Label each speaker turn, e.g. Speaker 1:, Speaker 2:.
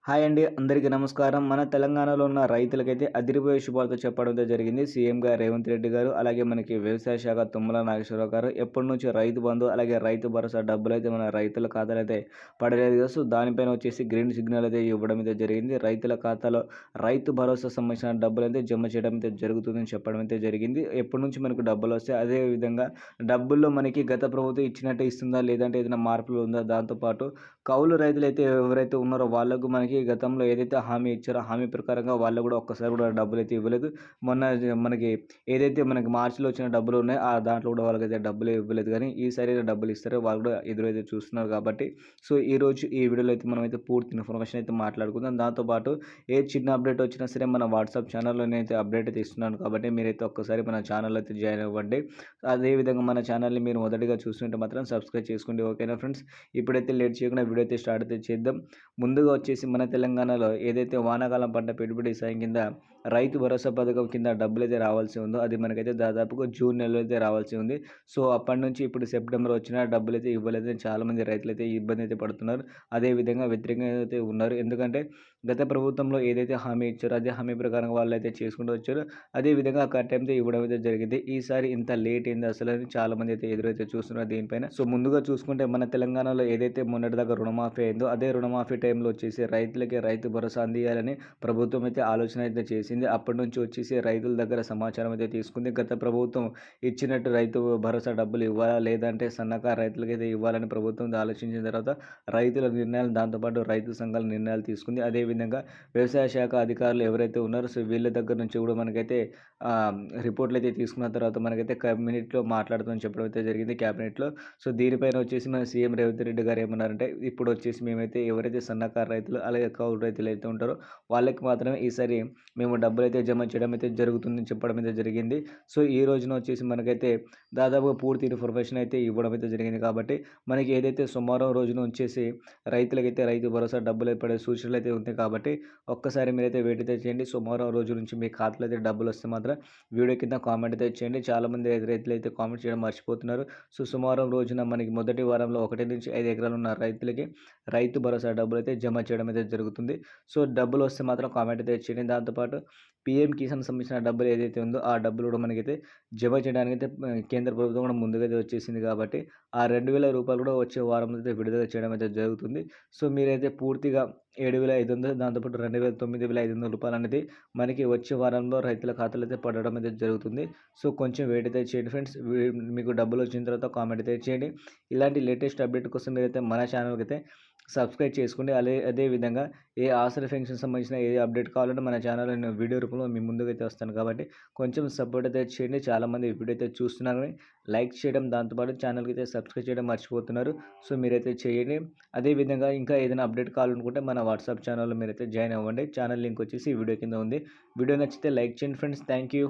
Speaker 1: Hi అండి. అందరికీ నమస్కారం. మన తెలంగాణలో ఉన్న రైతులకైతే అదిరిపోయే శుభార్త చెప్పడంతో జరిగింది. సీఎంగా రేవంత్ రెడ్డి గారు, అలాగే మనకి వ్యవసాయ శాఖ తుమ్మల నాగేశ్వరరావు గారు ఎప్పటినుంచో రైతు బంధు, అలాగే రైతు భరోసా డబ్బులైతే మన రైతుల ఖాతాలైతే పడలేదు కదా! సో, దానిపైన వచ్చేసి గ్రీన్ సిగ్నల్ అయితే ఇవ్వడం అయితే జరిగింది. రైతుల ఖాతాలో రైతు భరోసా సంబంధించిన డబ్బులైతే జమ చేయడం అయితే జరుగుతుందని చెప్పడం అయితే జరిగింది. ఎప్పటినుంచి మనకు డబ్బులొస్తాయి, అదే విధంగా డబ్బుల్లో మనకి గత ప్రభుత్వం ఇచ్చినట్టే ఇస్తుందా? లేదంటే ఏదైనా మార్పులు ఉందా? దాంతో పాటు కౌలు రైతులైతే ఎవరైతే ఉన్నారో వాళ్ళకు మనకి గతంలో ఏదైతే హామీ ఇచ్చారో హామీ ప్రకారంగా వాళ్ళు కూడా ఒక్కసారి కూడా డబ్బులైతే ఇవ్వలేదు. మొన్న మనకి ఏదైతే మనకి మార్చిలో వచ్చిన డబ్బులు ఉన్నాయో దాంట్లో కూడా వాళ్ళకైతే డబ్బులు ఇవ్వలేదు. కానీ ఈసారి డబ్బులు ఇస్తారో వాళ్ళు కూడా ఎదురైతే చూస్తున్నారు కాబట్టి సో ఈరోజు ఈ వీడియోలో అయితే మనమైతే పూర్తి ఇన్ఫర్మేషన్ అయితే మాట్లాడుకుందాం. దాంతోపాటు ఏ చిన్న అప్డేట్ వచ్చినా సరే మన వాట్సాప్ ఛానల్లోనే అయితే అప్డేట్ అయితే ఇస్తున్నాను కాబట్టి మీరైతే ఒక్కసారి మన ఛానల్ అయితే జాయిన్ అవ్వండి. అదేవిధంగా మన ఛానల్ని మీరు మొదటిగా చూస్తుంటే మాత్రం సబ్స్క్రైబ్ చేసుకోండి. ఓకేనా ఫ్రెండ్స్? ఇప్పుడైతే లేట్ చేయకుండా వీడియో అయితే స్టార్ట్ అయితే చేద్దాం. ముందుగా వచ్చేసి మన తెలంగాణలో ఏదైతే వానాకాలం పంట పెట్టుబడి సాయం కింద రైతు భరోసా పథకం కింద డబ్బులైతే రావాల్సి ఉందో అది మనకైతే దాదాపుగా జూన్ నెలలో అయితే రావాల్సి ఉంది. సో, అప్పటి నుంచి ఇప్పుడు సెప్టెంబర్ వచ్చినా డబ్బులైతే ఇవ్వలేదని చాలామంది రైతులైతే ఇబ్బంది అయితే పడుతున్నారు. అదేవిధంగా వ్యతిరేకంగా అయితే ఉన్నారు. ఎందుకంటే గత ప్రభుత్వంలో ఏదైతే హామీ ఇచ్చారో అదే హామీ ప్రకారం వాళ్ళైతే చేసుకుంటూ వచ్చారో అదే విధంగా కరెక్ట్ టైంతో ఇవ్వడం అయితే జరిగింది. ఈసారి ఇంత లేట్ ఏంది అసలని చాలామంది అయితే ఎదురైతే చూస్తున్నారు దీనిపైన. సో, ముందుగా చూసుకుంటే మన తెలంగాణలో ఏదైతే మొన్నటిదాకా రుణమాఫీ అయిందో అదే రుణమాఫీ టైంలో వచ్చేసి రైతులకి రైతు భరోసా అందియాలని ప్రభుత్వం అయితే ఆలోచన అయితే చేసింది. అప్పటి నుంచి వచ్చేసి రైతుల దగ్గర సమాచారం అయితే తీసుకుంది. గత ప్రభుత్వం ఇచ్చినట్టు రైతు భరోసా డబ్బులు ఇవ్వాలా? లేదంటే సన్నకారు రైతులకైతే ఇవ్వాలని ప్రభుత్వం ఆలోచించిన తర్వాత రైతుల నిర్ణయాలు దాంతోపాటు రైతు సంఘాల నిర్ణయాలు తీసుకుంది. అదేవిధంగా వ్యవసాయ శాఖ అధికారులు ఎవరైతే ఉన్నారో సో, వీళ్ళ దగ్గర నుంచి కూడా మనకైతే రిపోర్ట్లు అయితే తీసుకున్న తర్వాత మనకైతే క్యాబినెట్‌లో మాట్లాడుతామని చెప్పడం అయితే జరిగింది క్యాబినెట్‌లో. సో, దీనిపైన వచ్చేసి మన సీఎం రేవంత్ రెడ్డి గారు ఏమన్నారంటే, ఇప్పుడు వచ్చేసి మేమైతే ఎవరైతే సన్నకారు రైతులు, అలాగే కౌలు రైతులు అయితే ఉంటారో వాళ్ళకి మాత్రమే ఈసారి మేము డబ్బులైతే జమ చేయడం అయితే జరుగుతుందని చెప్పడం అయితే జరిగింది. సో, ఈ రోజున వచ్చేసి మనకైతే దాదాపుగా పూర్తి ఇన్ఫర్మేషన్ అయితే ఇవ్వడం అయితే జరిగింది కాబట్టి మనకి ఏదైతే సోమవారం రోజున వచ్చేసి రైతులకైతే రైతు భరోసా డబ్బులు పడే సూచనలు అయితే ఉన్నాయి కాబట్టి ఒక్కసారి మీరైతే వెయిట్ అయితే చేయండి. సోమవారం రోజు నుంచి మీ ఖాతాలో అయితే డబ్బులు వస్తే మాత్రం వీడియో కింద కామెంట్ అయితే చేయండి. చాలామంది రైతులు అయితే కామెంట్ చేయడం మర్చిపోతున్నారు. సో, సోమవారం రోజున మనకి మొదటి వారంలో 1-5 ఎకరాలు ఉన్న రైతులకి రైతు భరోసా డబ్బులైతే జమ చేయడం అయితే జరుగుతుంది. సో, డబ్బులు వస్తే మాత్రం కామెంట్ అయితే చేయండి. దాంతోపాటు పీఎం కిసాన్ సంబంధించిన డబ్బులు ఏదైతే ఉందో ఆ డబ్బులు కూడా మనకైతే జమ చేయడానికైతే కేంద్ర ప్రభుత్వం కూడా ముందుగా అయితే వచ్చేసింది కాబట్టి ఆ 2,000 రూపాయలు కూడా వచ్చే వారంలో అయితే విడుదల చేయడం అయితే జరుగుతుంది. సో, మీరైతే పూర్తిగా 7,500 దాంతోపాటు 9,500 రూపాయలనేది మనకి వచ్చే వారంలో రైతుల ఖాతాలో అయితే పడడం అయితే జరుగుతుంది. సో, కొంచెం వెయిట్ అయితే చేయండి ఫ్రెండ్స్. మీకు డబ్బులు వచ్చిన తర్వాత కామెంట్ అయితే చేయండి. ఇలాంటి లేటెస్ట్ అప్డేట్ కోసం మీరైతే మన ఛానల్‌కి అయితే సబ్స్క్రైబ్ చేసుకోండి. అదే విధంగా ఏ ఆసరా పెన్షన్ సంబంధించిన ఏ అప్డేట్ కావాలన్నా మన ఛానల్‌లో నేను వీడియో రూపంలో మీ ముందుకైతే వస్తాను కాబట్టి కొంచెం సపోర్ట్ అయితే చేయండి. చాలామంది వీడియో అయితే చూస్తున్నారు కానీ లైక్ చేయడం దాంతోపాటు ఛానల్‌కి అయితే సబ్స్క్రైబ్ చేయడం మర్చిపోతున్నారు. సో, మీరైతే చేయండి. అదే విధంగా ఇంకా ఏదైనా అప్డేట్ కావాలనుకుంటే మన వాట్సాప్ ఛానల్‌లో మీరైతే జాయిన్ అవ్వండి. ఛానల్ లింక్ వచ్చేసి ఈ వీడియో కింద ఉంది. వీడియో నచ్చితే లైక్ చేయండి ఫ్రెండ్స్. Thank you.